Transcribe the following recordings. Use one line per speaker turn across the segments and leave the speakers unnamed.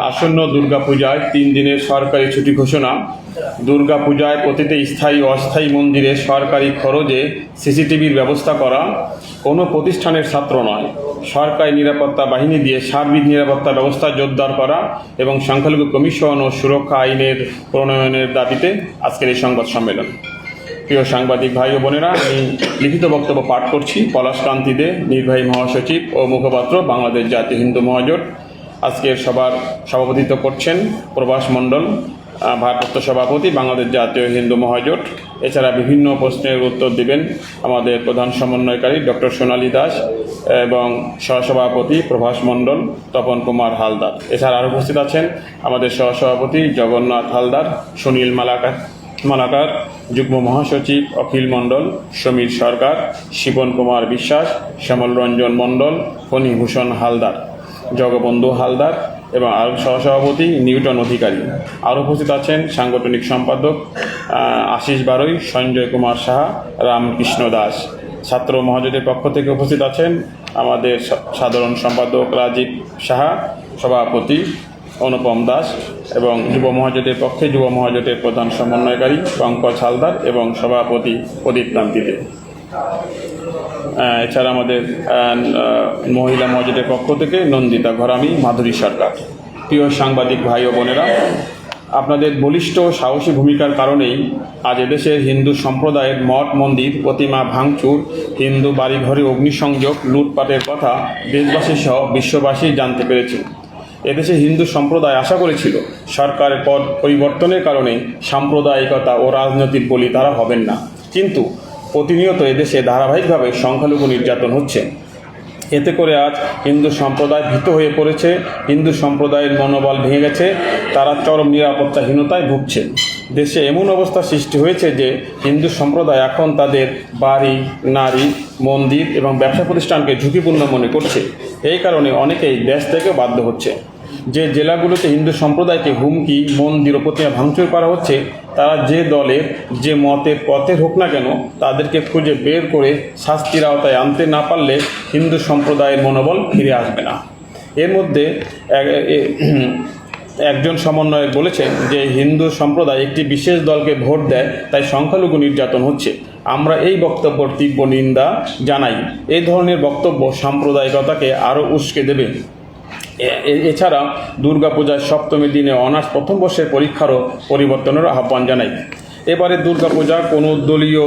আসন্ন দুর্গাপূজায় 3 দিনের সরকারি ছুটি ঘোষণা। দুর্গাপূজায় প্রতিটি স্থায়ী ও অস্থায়ী মন্দিরে সরকারি খরচে সিসিটিভির ব্যবস্থা করা। কোনো প্রতিষ্ঠানের ছাত্র নয়, সরকারি নিরাপত্তা বাহিনী দিয়ে সার্বিক নিরাপত্তা ব্যবস্থা জোরদার করা এবং সংখ্যালঘু কমিশন ও সুরক্ষা আইনের প্রণয়নের দাবিতে আজকের এই সংবাদ সম্মেলন। প্রিয় সাংবাদিক ভাই ও বোনেরা, আমি লিখিত বক্তব্য পাঠ করছি। পলাশকান্তি দে, নির্বাহী মহাসচিব ও মুখপাত্র, বাংলাদেশ জাতীয় হিন্দু মহাজোট। আজকের সভার সভাপতিত্ব করছেন প্রভাস মণ্ডল, ভারপ্রাপ্ত সভাপতি, বাংলাদেশ জাতীয় হিন্দু মহাজোট। এছাড়া বিভিন্ন প্রশ্নের উত্তর দিবেন আমাদের প্রধান সমন্বয়কারী ডক্টর সোনালী দাস এবং সহসভাপতি প্রভাস মণ্ডল, তপন কুমার হালদার। এছাড়া আরও উপস্থিত আছেন আমাদের সহসভাপতি জগন্নাথ হালদার, সুনীল মালাকার, যুগ্ম মহাসচিব অখিল মণ্ডল, সমীর সরকার, শিবন কুমার বিশ্বাস, শ্যামল রঞ্জন মণ্ডল, ফণীভূষণ হালদার, জগবন্ধু হালদার এবং আরও সহসভাপতি নিউটন অধিকারী। আরও উপস্থিত আছেন সাংগঠনিক সম্পাদক আশিস বারৈ, সঞ্জয় কুমার সাহা, রামকৃষ্ণ দাস। ছাত্র মহাজোটের পক্ষ থেকে উপস্থিত আছেন আমাদের সাধারণ সম্পাদক রাজীব সাহা, সভাপতি অনুপম দাস এবং যুব মহাজোটের পক্ষে যুব মহাজোটের প্রধান সমন্বয়কারী পঙ্কজ হালদার এবং সভাপতি প্রদীপ কান্তি দে। এছাড়া আমাদের মহিলা মহাজোটের পক্ষ থেকে নন্দিতা ঘরামি, মাধুরী সরকার। প্রিয় সাংবাদিক ভাই ও বোনেরা, আপনাদের বলিষ্ঠ সাহসী ভূমিকার কারণেই আজ এদেশের হিন্দু সম্প্রদায়ের মঠ মন্দির প্রতিমা ভাঙচুর, হিন্দু বাড়িঘরে অগ্নিসংযোগ, লুটপাটের কথা দেশবাসী সহ বিশ্ববাসী জানতে পেরেছে। এদেশে হিন্দু সম্প্রদায় আশা করেছিল সরকারের পদ পরিবর্তনের কারণে সাম্প্রদায়িকতা ও রাজনৈতিক বলি তারা হবেন না, কিন্তু প্রতিনিয়ত এদেশে ধারাবাহিকভাবে সংখ্যালঘু নির্যাতন হচ্ছে। এতে করে আজ হিন্দু সম্প্রদায় ভীত হয়ে পড়েছে, হিন্দু সম্প্রদায়ের মনোবল ভেঙে গেছে, তারা চরম নিরাপত্তাহীনতায় ভুগছে। দেশে এমন অবস্থা সৃষ্টি হয়েছে যে হিন্দু সম্প্রদায় এখন তাদের বাড়ি, নারী, মন্দির এবং ব্যবসা প্রতিষ্ঠানকে ঝুঁকিপূর্ণ মনে করছে। এই কারণে অনেকেই দেশ থেকে বাধ্য হচ্ছে। যে জেলাগুলোতে হিন্দু সম্প্রদায়কে হুমকি, মন্দির ও প্রতিমা ভাঙচুর করা হচ্ছে, তারা যে দলের যে মতের পথের হোক না কেন, তাদেরকে খুঁজে বের করে শাস্তির আওতায় আনতে না পারলে হিন্দু সম্প্রদায়ের মনোবল ফিরে আসবে না। এর মধ্যে একজন সমন্বয়ক বলেছেন যে হিন্দু সম্প্রদায় একটি বিশেষ দলকে ভোট দেয়, তাই সংখ্যালঘু নির্যাতন হচ্ছে। আমরা এই বক্তব্যের তীব্র নিন্দা জানাই। এই ধরনের বক্তব্য সাম্প্রদায়িকতাকে আরও উস্কে দেবে। এছাড়া দুর্গাপূজার সপ্তমী দিনে অনার্স প্রথম বর্ষের পরীক্ষারও পরিবর্তনের আহ্বান জানাই। এবারে দুর্গাপূজা কোনো দলীয়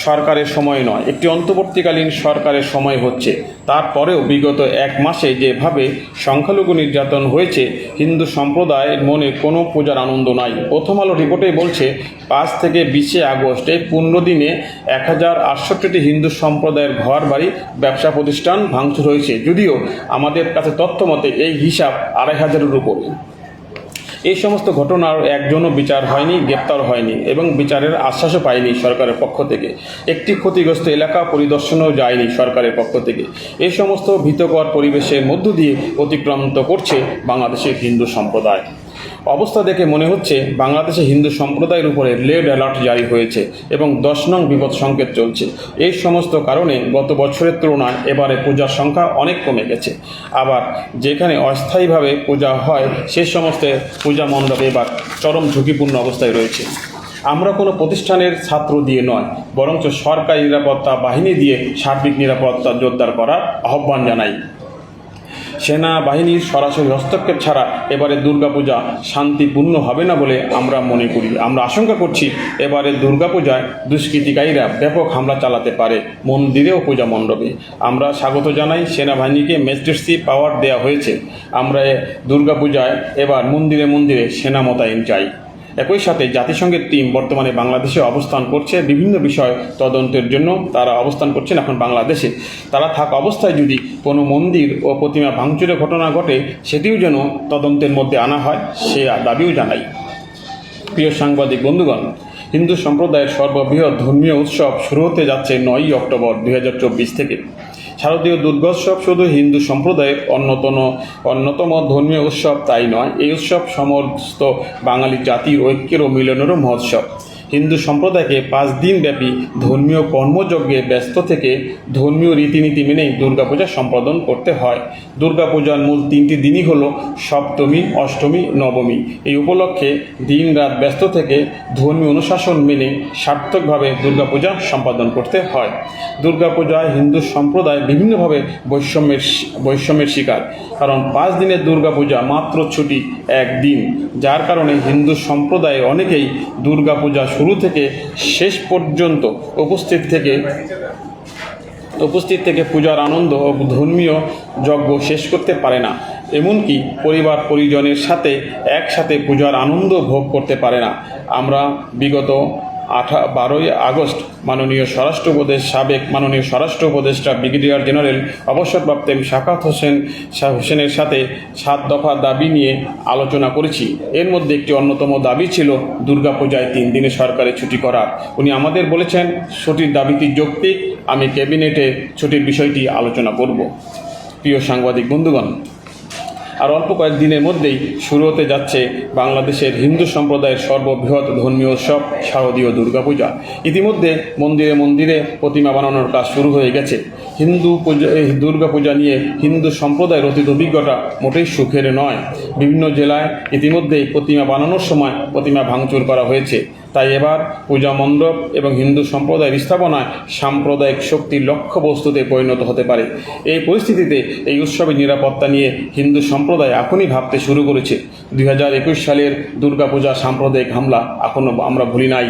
সরকারের সময় নয়, একটি অন্তর্বর্তীকালীন সরকারের সময় হচ্ছে। তারপরেও বিগত 1 মাসে যেভাবে সংখ্যালঘু নির্যাতন হয়েছে, হিন্দু সম্প্রদায়ের মনে কোনো পূজার আনন্দ নাই। প্রথম আলো রিপোর্টেই বলছে 5 থেকে 20 আগস্ট এই 15 দিনে 1068টি হিন্দু সম্প্রদায়ের ঘর বাড়ি, ব্যবসা প্রতিষ্ঠান ভাঙচুর হয়েছে, যদিও আমাদের কাছে তথ্য মতে এই হিসাব 2500-এর উপরে। এই সমস্ত ঘটনার একজনও বিচার হয়নি, গ্রেপ্তার হয়নি এবং বিচারের আশ্বাসও পায়নি সরকারের পক্ষ থেকে। একটি ক্ষতিগ্রস্ত এলাকা পরিদর্শনও যায়নি সরকারের পক্ষ থেকে। এই সমস্ত ভীতকর পরিবেশের মধ্য দিয়ে অতিক্রান্ত করছে বাংলাদেশের হিন্দু সম্প্রদায়। অবস্থা দেখে মনে হচ্ছে বাংলাদেশে হিন্দু সম্প্রদায়ের উপরে রেড অ্যালার্ট জারি হয়েছে এবং 10 নং বিপদ সংকেত চলছে। এই সমস্ত কারণে গত বছরের তুলনায় এবারে পূজার সংখ্যা অনেক কমে গেছে। আবার যেখানে অস্থায়ীভাবে পূজা হয় সে সমস্ত পূজা মণ্ডপ এবার চরম ঝুঁকিপূর্ণ অবস্থায় রয়েছে। আমরা কোনো প্রতিষ্ঠানের ছাত্র দিয়ে নয়, বরঞ্চ সরকারি নিরাপত্তা বাহিনী দিয়ে সার্বিক নিরাপত্তা জোরদার করার আহ্বান জানাই। সেনাবাহিনীর সরাসরি হস্তক্ষেপ ছাড়া এবারে দুর্গাপূজা শান্তিপূর্ণ হবে না বলে আমরা মনে করি। আমরা আশঙ্কা করছি এবারে দুর্গাপূজায় দুষ্কৃতিকারীরা ব্যাপক হামলা চালাতে পারে মন্দিরে ও পূজা মণ্ডপে। আমরা স্বাগত জানাই, সেনাবাহিনীকে ম্যাজিস্ট্রেসি পাওয়ার দেওয়া হয়েছে। আমরা দুর্গাপূজায় এবার মন্দিরে মন্দিরে সেনা মোতায়েন চাই। একই সাথে জাতিসংঘের টিম বর্তমানে বাংলাদেশে অবস্থান করছে, বিভিন্ন বিষয় তদন্তের জন্য তারা অবস্থান করছেন এখন বাংলাদেশে। তারা থাকা অবস্থায় যদি কোনো মন্দির ও প্রতিমা ভাঙচুরের ঘটনা ঘটে, সেটিও যেন তদন্তের মধ্যে আনা হয়, সে দাবিও জানাই। প্রিয় সাংবাদিক বন্ধুগণ, হিন্দু সম্প্রদায়ের সর্ববৃহৎ ধর্মীয় উৎসব শুরু হতে যাচ্ছে 9ই অক্টোবর 2024 থেকে। শারদীয় দুর্গোৎসব শুধু হিন্দু সম্প্রদায়ের অন্যতম ধর্মীয় উৎসব তাই নয়, এই উৎসব সমস্ত বাঙালি জাতির ঐক্যের ও মিলনেরও মহোৎসব। হিন্দু সম্প্রদায়কে 5 দিনব্যাপী ধর্মীয় কর্মযজ্ঞে ব্যস্ত থেকে ধর্মীয় রীতিনীতি মেনেই দুর্গাপূজা সম্পাদন করতে হয়। দুর্গাপূজার মূল 3টি দিনই হলো সপ্তমী, অষ্টমী, নবমী। এই উপলক্ষে দিন রাত ব্যস্ত থেকে ধর্মীয় অনুশাসন মেনে সার্থকভাবে দুর্গাপূজা সম্পাদন করতে হয়। দুর্গাপূজায় হিন্দু সম্প্রদায় বিভিন্নভাবে বৈষম্যের শিকার, কারণ 5 দিনের দুর্গাপূজা মাত্র ছুটি 1 দিন, যার কারণে হিন্দু সম্প্রদায়ে অনেকেই দুর্গাপূজা শুরু থেকে শেষ পর্যন্ত উপস্থিত থেকে পূজার আনন্দ ও ধর্মীয় যজ্ঞ শেষ করতে পারে না। এমনকি পরিবার পরিজনের সাথে একসাথে পূজার আনন্দ ভোগ করতে পারে না। আমরা বিগত 12ই আগস্ট সাবেক মাননীয় স্বরাষ্ট্র উপদেষ্টা ব্রিগেডিয়ার জেনারেল অবসরপ্রাপ্ত শাখাত হোসেনের সাথে 7 দফা দাবি নিয়ে আলোচনা করেছি। এর মধ্যে একটি অন্যতম দাবি ছিল দুর্গাপূজায় 3 দিনে সরকারি ছুটি করা। উনি আমাদের বলেছেন ছুটির দাবিটি যৌক্তিক, আমি ক্যাবিনেটে ছুটির বিষয়টি আলোচনা করব। প্রিয় সাংবাদিক বন্ধুগণ, আর অল্প কয়েকদিনের মধ্যেই শুরু হতে যাচ্ছে বাংলাদেশের হিন্দু সম্প্রদায়ের সর্ববৃহৎ ধর্মীয় উৎসব শারদীয় দুর্গাপূজা। ইতিমধ্যে মন্দিরে মন্দিরে প্রতিমা বানানোর কাজ শুরু হয়ে গেছে। দুর্গাপূজা নিয়ে হিন্দু সম্প্রদায়ের অতীত অভিজ্ঞতা মোটেই সুখের নয়। বিভিন্ন জেলায় ইতিমধ্যেই প্রতিমা বানানোর সময় প্রতিমা ভাঙচুর করা হয়েছে। তাই এবার পূজা মণ্ডপ এবং হিন্দু সম্প্রদায়ের স্থাপনায় সাম্প্রদায়িক শক্তির লক্ষ্যবস্তুতে পরিণত হতে পারে। এই পরিস্থিতিতে এই উৎসবের নিরাপত্তা নিয়ে হিন্দু সম্প্রদায় এখনই ভাবতে শুরু করেছে। 2021 সালের দুর্গাপূজা সাম্প্রদায়িক হামলা এখনও আমরা ভুলি নাই।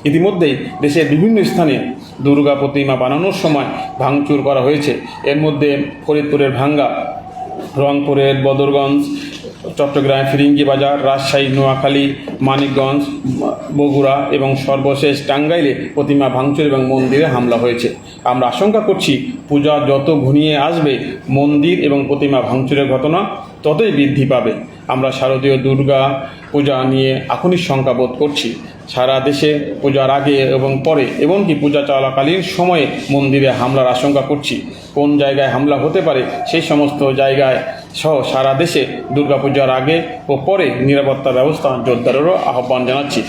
ইতিমধ্যেই দেশের বিভিন্ন স্থানে দুর্গা প্রতিমা বানানোর সময় ভাঙচুর করা হয়েছে। এর মধ্যে ফরিদপুরের ভাঙ্গা, রংপুরের বদরগঞ্জ, চট্টগ্রামের ফিরিঙ্গি বাজার, রাজশাহী, নোয়াখালী, মানিকগঞ্জ, বগুড়া এবং সর্বশেষ টাঙ্গাইলে প্রতিমা ভাঙচুর এবং মন্দিরে হামলা হয়েছে। আমরা আশঙ্কা করছি পূজা যত ঘনিয়ে আসবে মন্দির এবং প্রতিমা ভাঙচুরের ঘটনা ততই বৃদ্ধি পাবে। আমরা শারদীয় দুর্গা পূজা নিয়ে এখনই শঙ্কা বোধ করছি। সারা দেশে পূজার আগে এবং পরে এমনকি পূজা চলাকালীন সময়ে মন্দিরে হামলার আশঙ্কা করছি। কোন জায়গায় হামলা হতে পারে সেই সমস্ত জায়গায় সহ সারা দেশে দুর্গাপূজার আগে ও পরে নিরাপত্তা ব্যবস্থা জোরদারেরও আহ্বান জানাচ্ছি।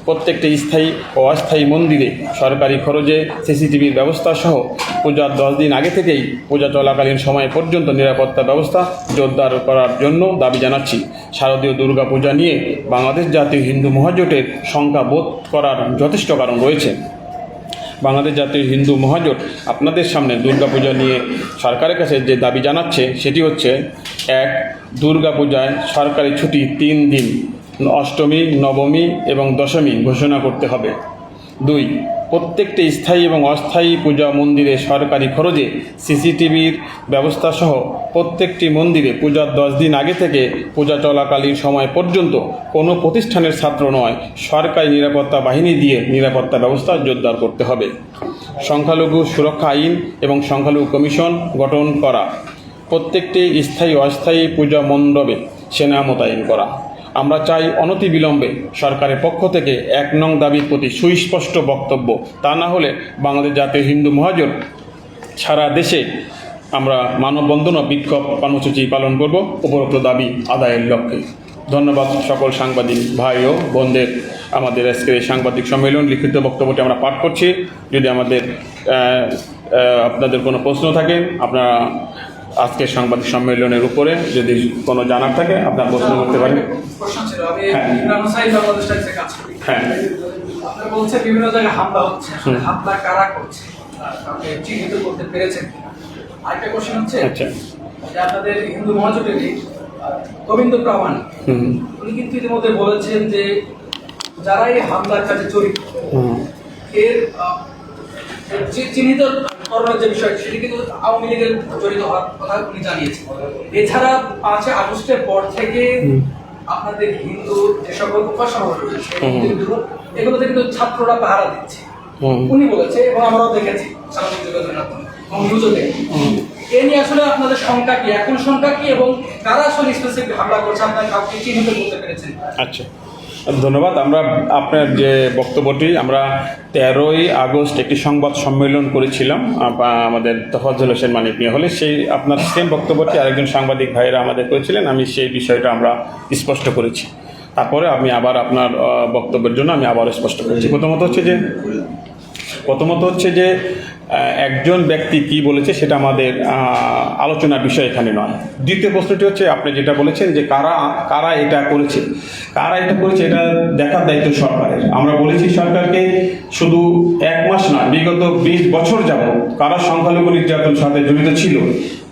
প্রত্যেকটি স্থায়ী ও অস্থায়ী মন্দিরে সরকারি খরচে সিসিটিভির ব্যবস্থা সহ পূজার 10 দিন আগে থেকেই পূজা চলাকালীন সময় পর্যন্ত নিরাপত্তা ব্যবস্থা জোরদার করার জন্য দাবি জানাচ্ছি। শারদীয় দুর্গাপূজা নিয়ে বাংলাদেশ জাতীয় হিন্দু মহাজোটের শঙ্কা বোধ করার যথেষ্ট কারণ রয়েছে। বাংলাদেশ জাতীয় হিন্দু মহাজোট আপনাদের সামনে দুর্গাপূজা নিয়ে সরকারের কাছে যে দাবি জানাচ্ছে সেটি হচ্ছে: 1. দুর্গাপূজায় সরকারি ছুটি 3 দিন, অষ্টমী, নবমী এবং দশমী ঘোষণা করতে হবে। 2. প্রত্যেকটি স্থায়ী এবং অস্থায়ী পূজা মন্দিরে সরকারি খরচে সিসিটিভির ব্যবস্থা সহ প্রত্যেকটি মন্দিরে পূজার 10 দিন আগে থেকে পূজা চলাকালীন সময় পর্যন্ত কোনো প্রতিষ্ঠানের ছাত্র নয়, সরকারি নিরাপত্তা বাহিনী দিয়ে নিরাপত্তা ব্যবস্থা জোরদার করতে হবে। সংখ্যালঘু সুরক্ষা আইন এবং সংখ্যালঘু কমিশন গঠন করা। প্রত্যেকটি স্থায়ী অস্থায়ী পূজা মণ্ডপে সেনা মোতায়েন করা। আমরা চাই অনতিবিলম্বে সরকারের পক্ষ থেকে 1 নং দাবির প্রতি সুস্পষ্ট বক্তব্য। তা না হলে বাংলাদেশ জাতীয় হিন্দু মহাজোট সারা দেশে আমরা মানববন্ধন ও বিক্ষোভ কর্মসূচি পালন করব উপরোক্ত দাবি আদায়ের লক্ষ্যে। ধন্যবাদ সকল সাংবাদিক ভাই ও বোনদের। আমাদের আজকের এই সাংবাদিক সম্মেলন লিখিত বক্তব্যটি আমরা পাঠ করছি। যদি আপনাদের কোনো প্রশ্ন থাকে, আপনারা আজকের সাংবাদিক সম্মেলনের উপরে যদি কোনো জানার থাকে আপনার প্রশ্ন করতে পারেন। হ্যাঁ,
আপনারা বলছেন বিভিন্ন জায়গায় হামলা হচ্ছে, হামলা কারা করছে চিহ্নিত করতে পেরেছেন? আরেকটা কোশ্চেন হচ্ছে যে আপনাদের হিন্দু মহাজোটের গোবিন্দ প্রামাণিক উনি কিন্তু ইতিমধ্যে বলেছেন যে যারা এই হামলার কাজে জড়িত এর চিহ্নিত করণের যে বিষয় সেটি কিন্তু আওয়ামী লীগের জড়িত হওয়ার কথা উনি জানিয়েছেন। এছাড়া 5 আগস্টের পর থেকে আপনাদের হিন্দু যে সকল উপাসনা রয়েছে এগুলোতে কিন্তু ছাত্ররা পাহারা দিচ্ছে উনি বলেছে, এবং আমরাও দেখেছি সামাজিক যোগাযোগের মাধ্যমে এবং নিউজও দেখি। এ নিয়ে আসলে আপনাদের শঙ্কা কি, এখন শঙ্কা কি, এবং কারা আসলে স্পেসিফিক হামলা করছে আপনার কাউকে চিহ্নিত করতে পেরেছেন?
আচ্ছা, ধন্যবাদ। আমরা আপনার যে বক্তব্যটি, আমরা 13ই আগস্ট একটি সংবাদ সম্মেলন করেছিলাম আমাদের তফাজ্জল হোসেন মানিক নিয়ে হলে, সেই আপনার সেম বক্তব্যটি আরেকজন সাংবাদিক ভাইয়েরা আমাদের করেছিলেন। আমি সেই বিষয়টা আমরা স্পষ্ট করেছি। তারপরে আমি আবার আপনার বক্তব্যের জন্য আমি আবার স্পষ্ট করছি। প্রথমত হচ্ছে যে একজন ব্যক্তি কি বলেছে সেটা আমাদের আলোচনার বিষয় এখানে নয়। দ্বিতীয় প্রশ্নটি হচ্ছে আপনি যেটা বলেছেন যে কারা এটা করেছে এটা দেখার দায়িত্ব সরকারের। আমরা বলেছি সরকারকে শুধু 1 মাস না, বিগত 20 বছর যাবত কারা সংখ্যালঘু নির্যাতনের সাথে জড়িত ছিল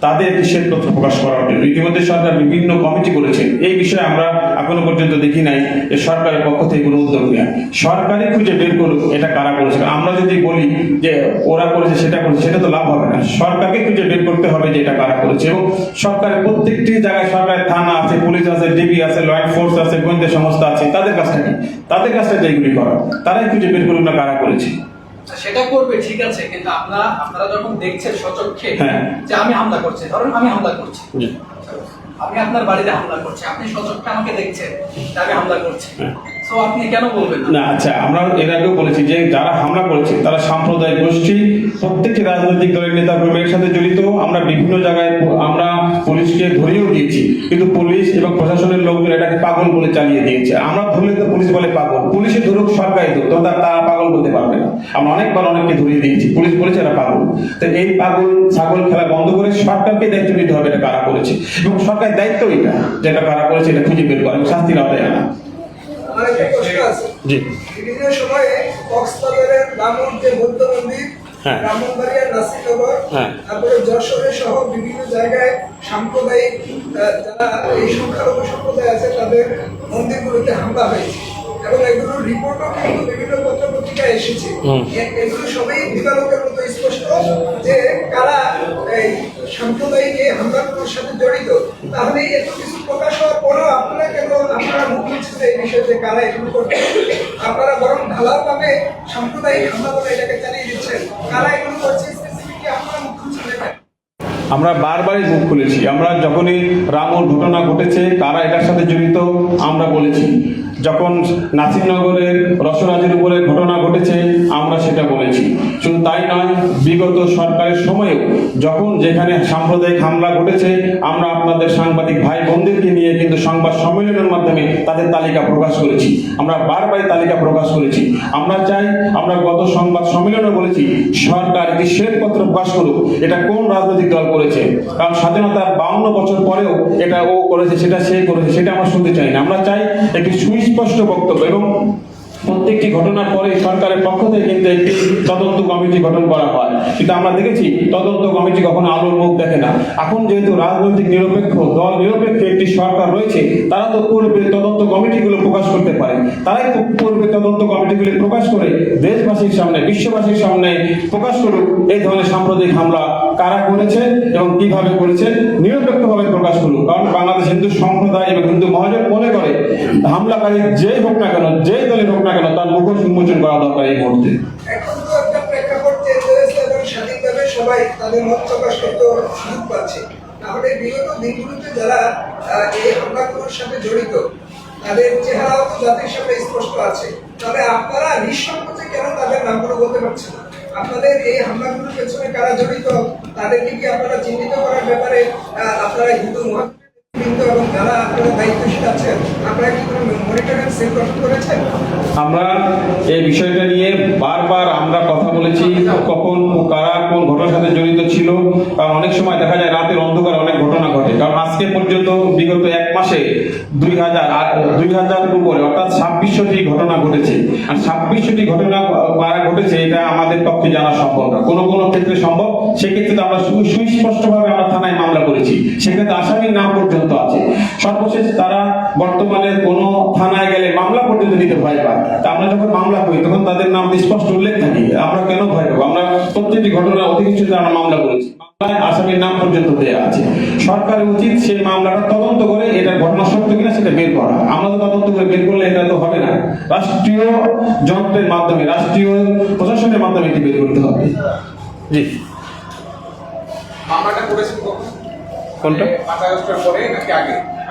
তাদের বিশেষ তথ্য প্রকাশ করার জন্য ইতিমধ্যে সরকার বিভিন্ন কমিটি করেছে। এই বিষয়ে আমরা এখনো পর্যন্ত দেখি নাই যে সরকারের পক্ষ থেকে কোনো উদ্যোগ নেয়। সরকারই খুঁজে বের করুক এটা কারা করেছে। আমরা যদি বলি যে ওরা করেছে সেটা করেছে, সেটা তো লাভ হবে না। সরকারকে খুঁজে বের করতে হবে যে এটা কারা করেছে, এবং সরকারের প্রত্যেকটি জায়গায় সরকারের থানা আছে, পুলিশ আছে, ডিবি আছে, ল এনফোর্স আছে, গোয়েন্দা সংস্থা আছে, তাদের কাজটা যেগুলি করা, তারাই খুঁজে বের করুক না কারা করেছে।
সেটা করবে, ঠিক আছে, কিন্তু আপনারা যখন দেখছেন সচক্ষে
হ্যাঁ।
যে আমি হামলা করছি, ধরুন আমি হামলা করছি, আমি আপনার বাড়িতে হামলা করছি, আপনি সচক্ষে আমাকে দেখছেন যে আমি হামলা করছি, তো আপনি কেন বলবেন
না? আচ্ছা, আমরা এর আগেও বলেছি যে যারা হামলা করেছে তারা সাম্প্রদায়িক গোষ্ঠী, প্রত্যেকটি রাজনৈতিক দলের নেতা কর্মীর সাথে জড়িত। আমরা বিভিন্ন জায়গায় আমরা পুলিশকে ধরেও দিয়েছি, কিন্তু পুলিশ এবং প্রশাসনের লোকজন এটাকে পাগল বলে চালিয়ে দিয়েছে। আমরা ধরলে তো পুলিশ বলে পাগল, পুলিশে ধরুক, সরকারি ধরুক, তো তারা পাগল বলতে পারবে না। আমরা অনেকবার অনেককে ধরিয়ে দিয়েছি, পুলিশ বলেছে এরা পাগল। তো এই পাগল ছাগল খেলা বন্ধ করে সরকারকে দায়িত্ব নিতে হবে এটা কারা করেছে, এবং সরকারের দায়িত্ব এটা যেটা কারা করেছে এটা খুঁজে বের করা, শাস্তির আওতায় আনা। জি,
বিভিন্ন সময়ে কক্সবাজারের রামন যে বৌদ্ধ মন্দির, ব্রাহ্মণবাড়িয়ার নাসিরনগর, তারপরে যশোরে সহ বিভিন্ন জায়গায় সাম্প্রদায়িক যারা এই সংখ্যালঘু সম্প্রদায় আছে তাদের মন্দিরগুলোতে হামলা হয়েছে, এবং এগুলোর রিপোর্টও কিন্তু বিভিন্ন পত্রপত্রিকায় এসেছে। এগুলো সবই দিবালোকের মতো স্পষ্ট যে কারা এই সাম্প্রদায়িক এই হামলাগুলোর সাথে জড়িত। তাহলে এত কিছু প্রকাশ হওয়ার পরেও আপনারা মুখ খুলছেন এই বিষয়ে যে কারা এগুলো করছে। আপনারা বরং ঢালাওভাবে সাম্প্রদায়িক হামলা বলে এটাকে চালিয়ে দিচ্ছেন। কারা এগুলো করছে স্পেসিফিকলি আপনারা মুখ খুলছেন না।
আমরা বারবারই মুখ খুলেছি। আমরা যখনই রামুর ঘটনা ঘটেছে কারা এটার সাথে জড়িত আমরা বলেছি। যখন নাসিরনগরের রসরাজের উপরে ঘটনা ঘটেছে আমরা সেটা বলেছি। শুধু তাই নয়, বিগত সরকারের সময়েও যখন যেখানে সাম্প্রদায়িক হামলা ঘটেছে আমরা আপনাদের সাংবাদিক ভাই বোনদেরকে নিয়ে কিন্তু সংবাদ সম্মেলনের মাধ্যমে তাদের তালিকা প্রকাশ করেছি। আমরা বারবার তালিকা প্রকাশ করেছি। আমরা চাই, আমরা গত সংবাদ সম্মেলনে বলেছি সরকার একটি শ্বেতপত্র প্রকাশ করুক এটা কোন রাজনৈতিক দল করেছে, কারণ স্বাধীনতার 52 বছর পরেও এটা ও করেছে, সেটা সে করেছে, সেটা আমরা শুনতে চাই না। আমরা চাই একটি সুস্পষ্ট বক্তব্য, এবং প্রত্যেকটি ঘটনার পরে সরকারের পক্ষ থেকে কিন্তু একটি তদন্ত কমিটি গঠন করা হয়, কিন্তু আমরা দেখেছি তদন্ত কমিটি কখনো আলোর মুখ দেখে না। এখন যেহেতু রাজনৈতিক নিরপেক্ষ দল নিরপেক্ষ একটি সরকার রয়েছে, তারা তো পূর্বে তদন্ত কমিটিগুলো প্রকাশ করতে পারে, তারাই তো পূর্বে তদন্ত কমিটিগুলো প্রকাশ করে দেশবাসীর সামনে, বিশ্ববাসীর সামনে প্রকাশ করুক এই ধরনের সাম্প্রদায়িক হামলা কারা করেছে এবং কিভাবে করেছে, নিরপেক্ষভাবে প্রকাশ করুক। কারণ বাংলাদেশ হিন্দু সম্প্রদায় এবং হিন্দু মহাজন মনে করে হামলাকারী যেই হোক না কেন, যেই দলের হোক না কেন, তার মুখোশ উন্মোচন করা দরকার এই মুহূর্তে।
এখন তো একটা প্রেক্ষাপট চেঞ্জ হয়েছে এবং স্বাধীনভাবে সবাই তাদের মত প্রকাশ করতে সুযোগ পাচ্ছে। তাহলে বিগত দিনগুলোতে যারা এই হামলাগুলোর সাথে জড়িত তাদের চেহারাও তো জাতির সামনে স্পষ্ট আছে। তবে আপনারা নিঃসংকোচে কেন তাদের নামগুলো বলতে পারছেন না? আপনাদের এই হামলাগুলোর পেছনে কারা জড়িত তাদেরকে কি আপনারা চিহ্নিত করার ব্যাপারে আপনারা হিন্দু মহাবিন্দু এবং যারা আপনারা দায়িত্বশীল আছেন আপনারা কি কোনো মনিটরিং সেল গঠন করেছেন?
আমরা এই বিষয়টা নিয়ে বারবার আমরা কথা বলেছি, কখন কারা কোন ঘটনার সাথে জড়িত ছিল। কারণ অনেক সময় দেখা যায় রাতের অন্ধকারে অনেক ঘটনা ঘটে। কারণ আজকে পর্যন্ত বিগত 1 মাসে 2000 উপরে অর্থাৎ 2600টি ঘটনা ঘটেছে। আর 2600টি ঘটনা কারা ঘটেছে এটা আমাদের পক্ষে জানা সম্ভব না। কোনো কোনো ক্ষেত্রে সম্ভব, সেক্ষেত্রে তো আমরা সুস্পষ্টভাবে আমরা থানায় মামলা করেছি, সেক্ষেত্রে আসামির নাম পর্যন্ত আছে। সর্বশেষ তারা বর্তমানে কোনো থানায় গেলে মামলা পর্যন্ত নিতে ভয় পায়। তা আমরা যখন মামলা করি তখন তাদের নাম স্পষ্ট উল্লেখ থাকে। আমরা কেন ভয় পাবো? আমরা প্রত্যেকটি ঘটনা অতি কিছুতে আমরা মামলা করেছি, মামলায় আসামির নাম পর্যন্ত দেওয়া আছে। সরকারের উচিত সেই মামলাটা তদন্ত করে এটা ঘটনা সত্য কিনা সেটা বের করা। আমরা তো তদন্ত করে বের করলে এটা তো হবে না, রাষ্ট্রীয় যন্ত্রের মাধ্যমে, রাষ্ট্রীয় প্রশাসনের মাধ্যমে এটি বের করতে হবে। জি,
মামলাটা করেছেন কখন?
কোনটা?
5 আগস্টের পরে নাকি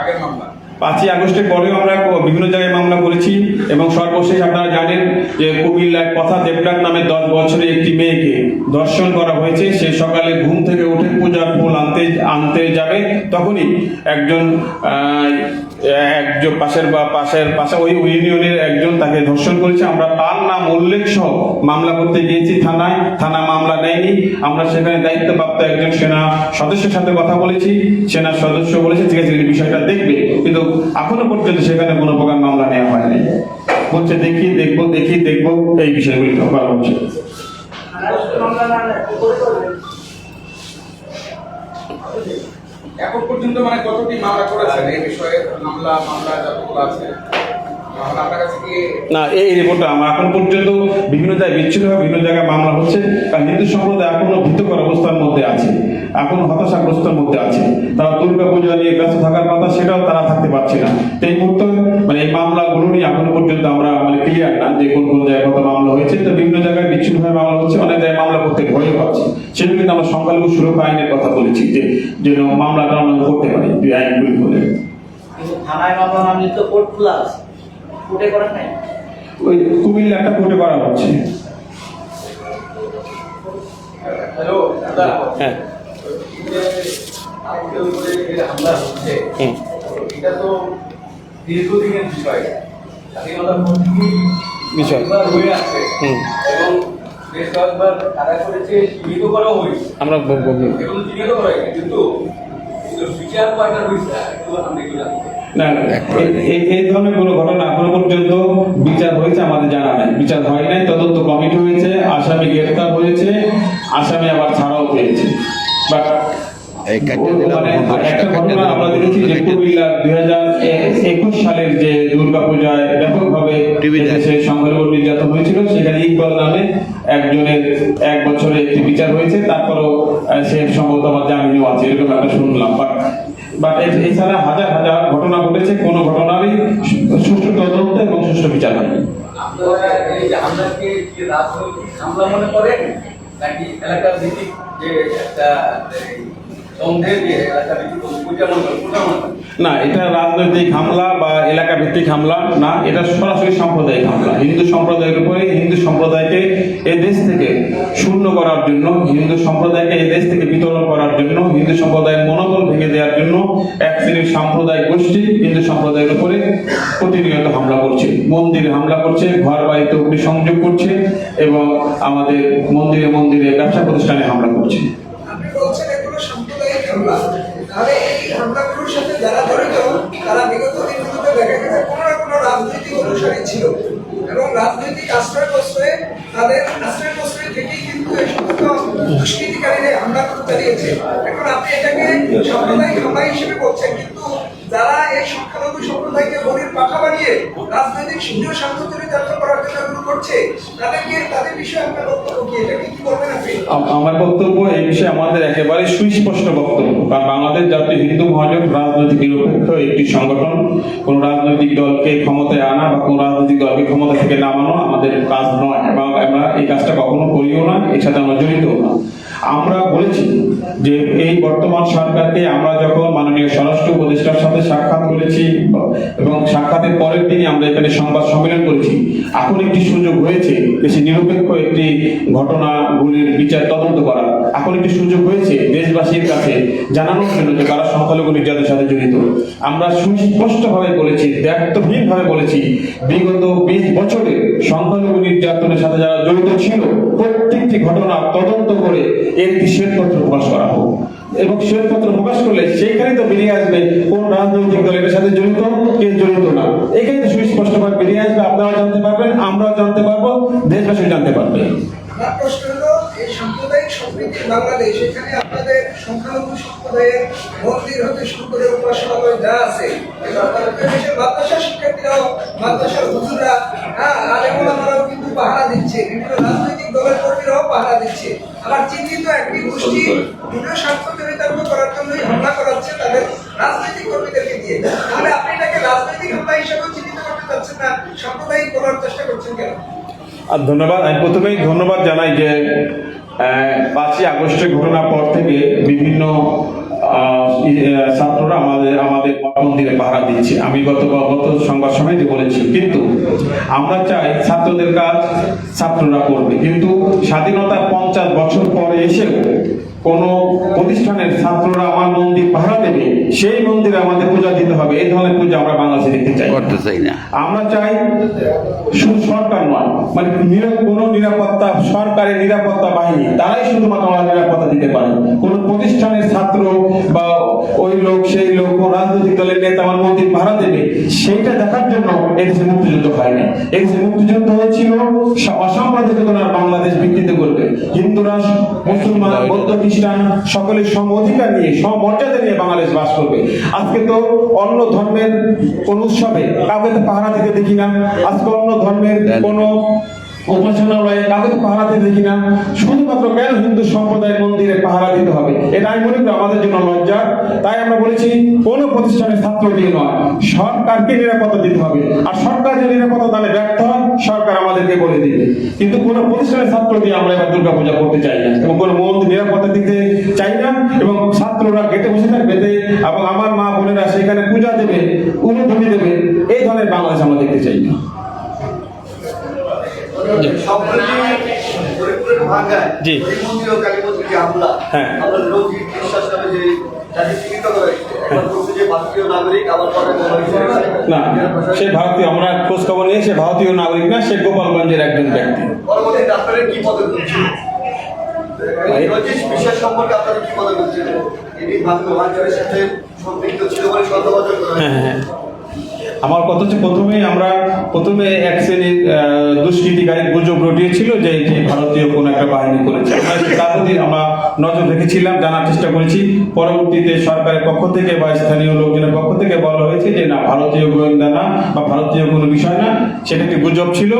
আগের মামলা?
5ই আগস্টের পরেও আমরা বিভিন্ন জায়গায় মামলা করেছি, এবং সর্বশেষ আপনারা জানেন যে কুমিল্লার কথা দেবডাক নামে 10 বছরের একটি মেয়েকে ধর্ষণ করা হয়েছে। সে সকালে ঘুম থেকে উঠে পূজার ফুল আনতে যাবে, তখনই একজন একজন পাশে ওই ইউনিয়নের একজন তাকে ধর্ষণ করেছে। আমরা তার নাম উল্লেখ সহ মামলা করতে গিয়েছি থানায়, থানা মামলা নেয়নি। আমরা সেখানে দায়িত্বপ্রাপ্ত একজন সেনা সদস্যের সাথে কথা বলেছি, সেনা সদস্য বলেছে ঠিক আছে এই বিষয়টা দেখবে, কিন্তু এখনো পর্যন্ত সেখানে কোনো প্রকার মামলা নেওয়া হয়নি। বলছে দেখবো এই বিষয়গুলি করা হচ্ছে।
এখন পর্যন্ত মানে কতটি মামলা করেছেন এই বিষয়ে? মামলা যতগুলো আছে এখন আপনার কাছে কি
না, এই রিপোর্টটা আমার এখন পর্যন্ত বিভিন্ন জায়গায় বিচ্ছিন্নভাবে বিভিন্ন জায়গায় মামলা হচ্ছে, কারণ হিন্দু সম্প্রদায় এখনো ভীতকর অবস্থার মধ্যে আছে, এখনো হতাশাগ্রস্তের মধ্যে আছে। তারা দুর্গা পূজা নিয়ে ব্যস্ত থাকার কথা, সেটাও তারা থাকতে পারছে না। তো এই মুহূর্তে মানে এই মামলাগুলো নিয়ে এখনো পর্যন্ত আমরা মানে ক্লিয়ার না যে কোন কোন জায়গায় কত মামলা হয়েছে। তো বিভিন্ন জায়গায় বিচ্ছিন্নভাবে মামলা হচ্ছে, অনেক জায়গায় মামলা করতে ভয় পাচ্ছে। সেজন্য কিন্তু আমরা সংখ্যালঘু সুরক্ষা আইনের কথা বলেছি যে যেন মামলাটা আমরা করতে পারি এই আইনগুলি হলে।
কিন্তু থানায় মামলা নামলে তো কোর্ট খোলা আছে, কোর্টে করেন নাই?
ওই কুমিল্লা একটা কোর্টে করা হচ্ছে।
হ্যালো দাদা,
হ্যাঁ
যে আজকের উপরে যে হামলা হচ্ছে এটা তো দীর্ঘদিনের বিষয়, স্বাধীনতার পর থেকেই
বিষয়।
এবার হয়ে আছে
হুম।
এবং বেশ কয়েকবার কারা করেছে, চিহ্নিত করা হয়েছে,
আমরা
এবং চিহ্নিত করা হয়েছে, কিন্তু বিচার কয়টা হয়েছে একটু আমরা একটু জানতে চাই।
না এই ধরনের কোনো ঘটনা এখনো পর্যন্ত বিচার হয়েছে আমাদের জানা নাই। বিচার হয় নাই, তদন্ত কমিটি হয়েছে, আসামি গ্রেফতার হয়েছে, আসামি আবার ছাড়াও পেয়েছে। বাট একটা ঘটনা আমরা দেখেছি যে কুমিল্লার 2021 সালের যে দুর্গাপূজায় ব্যাপকভাবে দেশে সংখ্যালঘু নির্যাতন হয়েছিল, সেখানে ইকবাল নামে একজনের 1 বছরে একটি বিচার হয়েছে, তারপরও সে সম্ভবত আমার জামিনও আছে, এরকম একটা শুনলাম। বাট এছাড়া হাজার হাজার ঘটনা ঘটেছে, কোনো ঘটনারই সুষ্ঠু তদন্ত এবং সুষ্ঠু বিচার হয়নি।
আপনারা এই যে হামলাকে কি রাজনৈতিক হামলা মনে করেন, নাকি এলাকার ভিত্তিক যে একটা দ্বন্দ্বের যে এলাকা ভিত্তিক পূজা মনে করেন, কোনটা মনে করেন?
না, এটা রাজনৈতিক হামলা বা এলাকা ভিত্তিক হামলা না, এটা সরাসরি সাম্প্রদায়িক হামলা। হিন্দু সম্প্রদায়ের উপরে, হিন্দু সম্প্রদায়কে এই দেশ থেকে শূন্য করার জন্য, হিন্দু সম্প্রদায়কে এই দেশ থেকে বিতরণ করার জন্য, হিন্দু সম্প্রদায়ের মনোবল ভেঙে দেওয়ার জন্য এক শ্রেণীর সাম্প্রদায়িক গোষ্ঠী হিন্দু সম্প্রদায়ের উপরে প্রতিনিয়ত হামলা করছে, মন্দিরে হামলা করছে, ঘর বাড়িতে অগ্নিসংযোগ করছে এবং আমাদের মন্দিরে মন্দিরে ব্যবসা প্রতিষ্ঠানে হামলা করছে।
আপনি বলছেন এগুলো সাম্প্রদায়িক হামলা, তাহলে এই হামলাগুলোর সাথে যারা জড়িত তারা বিগত দিনগুলোতে দেখা গেছে কোনো না কোনো রাজনৈতিক অনুসারী ছিল এবং রাজনৈতিক আশ্রয়প্রশ্রয়ে তাদের আশ্রয়প্রশ্রয় থেকেই কিন্তু এই সমস্ত দুষ্কৃতিকারীরা হামলা চালিয়েছে। এখন আপনি এটাকে সাম্প্রদায়িক হামলা হিসেবে বলছেন, কিন্তু যারা এই সংখ্যালঘু সম্প্রদায়কে বলির পাঠা বানিয়ে রাজনৈতিক সুযোগ শান্তচরিতার্থ করার জন্য এগুলো করছে, তাদের বিষয়ে আপনার বক্তব্য কি? এটাকে কি করবেন আপনি?
আমার বক্তব্য এই বিষয়ে আমাদের একেবারে সুস্পষ্ট বক্তব্য, কারণ বাংলাদেশ জাতীয় হিন্দু মহাজোট রাজনৈতিক নিরপেক্ষ একটি সংগঠন। কোন রাজনৈতিক দলকে ক্ষমতায় আনা বা কোন রাজনৈতিক দলকে ক্ষমতা থেকে নামানো আমাদের কাজ নয়, এবং আমরা এই কাজটা কখনো করিও না, এর সাথে আমরা জড়িতও না। আমরা বলেছি যে এই বর্তমান সরকারকে আমরা যখন মাননীয় স্বরাষ্ট্র উপদেষ্টার সাথে সাক্ষাৎ করেছি এবং সাক্ষাতের পরের দিনই আমরা এখানে সংবাদ সম্মেলন করেছি, এখন একটি সুযোগ হয়েছে দেশে নিরপেক্ষ একটি ঘটনাগুলির বিচার তদন্ত করা। এখন একটি সুযোগ হয়েছে দেশবাসীর কাছে জানানোর জন্য যে কারা সংখ্যালঘু নির্যাতনের সাথে জড়িত। আমরা সুস্পষ্টভাবে বলেছি, দায়িত্বহীনভাবে বলেছি, বিগত 20 বছরে সংখ্যালঘু নির্যাতনের সাথে যারা জড়িত ছিল প্রত্যেকটি ঘটনা তদন্ত করে এর একটি শ্বেতপত্র প্রকাশ করা হোক, এবং শ্বেতপত্র প্রকাশ করলে সেইখানে তো বেরিয়ে আসবে কোন রাজনৈতিক দল এর সাথে জড়িত, কে জড়িত না। এখানে তো সুস্পষ্টভাবে বেরিয়ে আসবে, আপনারাও জানতে পারবেন, আমরাও জানতে পারবো, দেশবাসীও জানতে পারবে।
আমার প্রশ্ন হলো, এই সাম্প্রদায়িক সম্প্রীতির বাংলাদেশ, এখানে আপনাদের সংখ্যালঘু সম্প্রদায়ের মন্দির হতে শুরু করে উপাসনালয় যা আছে, দেশের মাদ্রাসা শিক্ষার্থীরাও, মাদ্রাসার হুজুররা, আলেমুলামারাও কিন্তু পাহারা দিচ্ছে, বিভিন্ন রাজনৈতিক দলের কর্মীরাও পাহারা দিচ্ছে। আবার চিহ্নিত একটি গোষ্ঠী ভিন্ন স্বার্থ চরিতার্থ করার জন্যই হামলা করাচ্ছে তাদের রাজনৈতিক কর্মীদেরকে দিয়ে। তাহলে আপনি এটাকে রাজনৈতিক হামলা হিসেবেও চিহ্নিত করতে চাচ্ছেন না, সাম্প্রদায়িক করার চেষ্টা করছেন কেন?
আর ধন্যবাদ। আমি প্রথমেই ধন্যবাদ জানাই যে 5ই আগস্টের ঘটনার পর থেকে বিভিন্ন ছাত্ররা আমাদের মন্দিরে পাহারা দিচ্ছে। আমি গত সংবাদ সময় বলেছি, কিন্তু আমরা চাই ছাত্রদের কাজ ছাত্ররা করবে, কিন্তু স্বাধীনতার 50 বছর পরে এসেও কোন প্রতিষ্ঠানের ছাত্ররা আমার মন্দির পাহারা দেবে, সেই মন্দিরে আমাদের পূজা দিতে হবে, এই ধরনের পূজা আমরা বাংলাদেশে দেখতে চাই না। আমরা চাই শুধু সরকার নয়, মানে কোন নিরাপত্তা, সরকারের নিরাপত্তা বাহিনী তারাই শুধুমাত্র আমরা নিরাপত্তা দিতে পারে। কোন প্রতিষ্ঠানের ছাত্র বা ওই লোক সেই লোক রাজনৈতিক দলের নেতা আমার মন্দির পাহারা দেবে, সেইটা দেখার জন্য এদেশে মুক্তিযুদ্ধ হয়নি। এদেশে মুক্তিযুদ্ধ হয়েছিল অসাম্প্রদায়িকতার বাংলাদেশ বিকৃত করবে, হিন্দুরা মুসলমান বৌদ্ধ খ্রিস্টান সকলের সম অধিকার নিয়ে সমমর্যাদা নিয়ে বাংলাদেশ বাস করবে। আজকে তো অন্য ধর্মের কোন উৎসবে কাউকে তো পাহারা দিতে দেখি না, আজকে অন্য ধর্মের কোন উপাসনালয়ে কাউকে তো পাহারা দিতে দেখি না, শুধুমাত্র কেন হিন্দু সম্প্রদায়ের মন্দিরে পাহারা দিতে হবে? এটা আমি মনে করি আমাদের জন্য লজ্জা। তাই আমরা বলেছি কোন প্রতিষ্ঠানের ছাত্র দিয়ে নয়, সরকারকে নিরাপত্তা দিতে হবে। আর সরকার যদি নিরাপত্তা দানে ব্যর্থ হয়, সরকার আমাদেরকে বলে দিবে। কিন্তু কোন প্রতিষ্ঠানের ছাত্র দিয়ে আমরা এবার দুর্গাপূজা করতে চাই না, এবং কোন মন্দির নিরাপত্তা দিতে চাই না, এবং ছাত্ররা গেটে বসে থাকবে এবং আমার মা বোনেরা সেখানে পূজা দেবে, উলুধ্বনি দেবে, এই ধরনের বাংলাদেশ আমরা দেখতে চাই না। জি, হ্যাঁ, না সে ভারতীয়, আমরা খোঁজ খবর নিয়ে সে ভারতীয় নাগরিক না, সে গোপালগঞ্জের একজন ব্যক্তি। হ্যাঁ, আমার কথা হচ্ছে প্রথমে এক শ্রেণীর দুষ্কৃতিকারী গুজব রটিয়েছিল যে এটি ভারতীয় কোন একটা বাহিনী করেছে। তার প্রতি আমরা নজর রেখেছিলাম, জানার চেষ্টা করেছি। পরবর্তীতে সরকারের পক্ষ থেকে বা স্থানীয় লোকজনের পক্ষ থেকে বলা হয়েছে যে না, ভারতীয় গোয়েন্দা না বা ভারতীয় কোনো বিষয় না, সেটা একটি গুজব ছিল।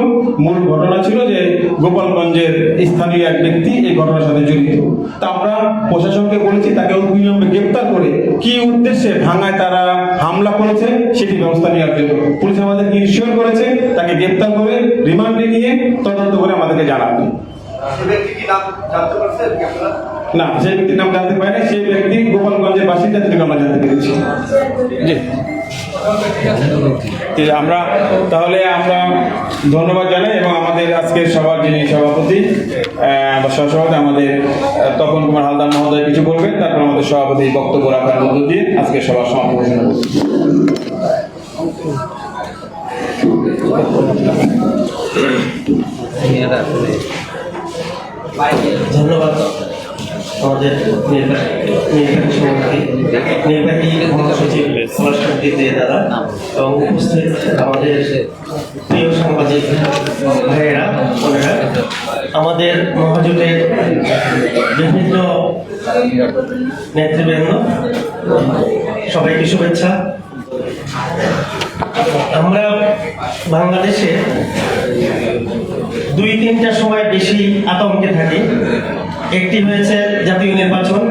মূল ঘটনা ছিল যে গোপালগঞ্জের স্থানীয় এক ব্যক্তি এই ঘটনার সাথে জড়িত। তা আমরা প্রশাসনকে বলেছি তাকে অবিলম্বে গ্রেপ্তার করে কি উদ্দেশ্যে ভাঙায় তারা হামলা করেছে সেটি ব্যবস্থা নেওয়ার জন্য পুলিশ আমাদেরকে ইনশিওর করেছে। তাকে গ্রেপ্তার করে রিমান্ডে নিয়ে তদন্ত করে আমাদেরকে জানাবে। না, সেই ব্যক্তির নাম জানতে পারি না, সেই ব্যক্তি গোপালগঞ্জের বাসিন্দা থেকে আমরা জানতে পেরেছি। জি, আমরা ধন্যবাদ জানাই, এবং আমাদের আজকের সভার যিনি সভাপতি বা সহসভাপতি আমাদের তপন কুমার হালদার মহোদয় কিছু বলবেন, তারপর আমাদের সভাপতি বক্তব্য রাখার মধ্য দিয়ে আজকের সভার সমাপ্তি ঘোষণা করছি।
ধন্যবাদ আমাদের নির্বাহী মহাসচিব দাদা এবং উপস্থিত আমাদের প্রিয় সাংবাদিক ভাইয়েরা বোনেরা, আমাদের মহাজোটের বিভিন্ন নেতৃবৃন্দ, সবাইকে শুভেচ্ছা। আমরা বাংলাদেশে 2-3টা সময় বেশি আতঙ্কে থাকি। একটি হয়েছে জাতীয় নির্বাচন,